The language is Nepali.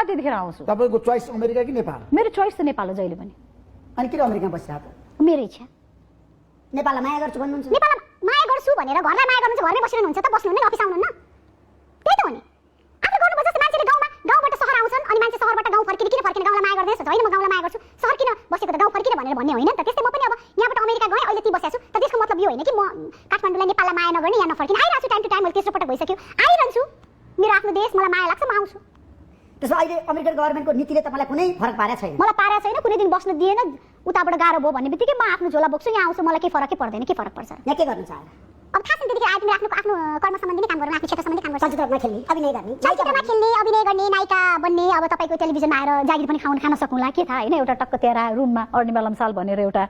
त्यतिखेर आउँछु। तपाईको चोइस अमेरिका कि नेपाल? मेरो चोइस त नेपाल हो जहिले पनि। अनि किन अमेरिकामा बसिरहेको? मेरो इच्छा। नेपाललाई माया गर्छु भन्नुहुन्छ? नेपाललाई माया गर्छु भनेर घरलाई माया गर्नुहुन्छ घरमै बसिरहनु हुन्छ त, बस्नुहुन्न नि, अफिस आउनुहुन्न? त्यही त हो नि। आफूले गर्नुपर्छ जस्तो मान्छेले गाउँबाट सहर आउँछन् अनि मान्छे सहरबाट गाउँ फर्किने किन फर्किने, गाउँलाई माया गर्दैन होइन म गाउँलाई माया गर्छु, सहर किन बसेको त गाउँ फर्किने भनेर भन्ने होइन नि त। त्यस्तै म पनि अब यहाँबाट अमेरिका गएँ, अहिले ती बसेछु त, त्यसको मतलब यो होइन कि म काठमाडौँलाई नेपाललाई माया नगर्ने या नफर्किने। आइरहेको छु टाइम टु टाइम, मैले तेस्रो पटक भइसक्यो आइरहन्छु। मेरो आफ्नो देश मलाई माया लाग्छ, म आउँछु। त्यसो अहिले अमेरिकन गभर्नमेन्टको नीतिले तपाईँलाई कुनै फरक पारेको छैन? मलाई पारेको छैन, कुनै दिन बस्न दिएन, उताबाट गाह्रो भयो भन्ने बित्तिकै म आफ्नो झोला बोक्छु, यहाँ आउँछु, मलाई केही फरकै पर्दैन। के फरक पर्छ? यहाँ के गर्नु चाहन्छ? अब थाहा छैन त्यतिखेर आए तिमीले आफ्नो कर्म सम्बन्धी नै काम गर्नु, आफ्नो क्षेत्र सम्बन्धी काम गर्नु, चलचित्रमा खेल्ने, अभिनय गर्ने, चलचित्रमा खेल्ने, अभिनय गर्ने, नायिका बन्ने, अब तपाईँको टेलिभिजनमा आएर जागिर पनि खान सक्नुला, के थाहा होइन। एउटा टक्क त्यहाँ रुममा अर्निमा लम्साल भनेर एउटा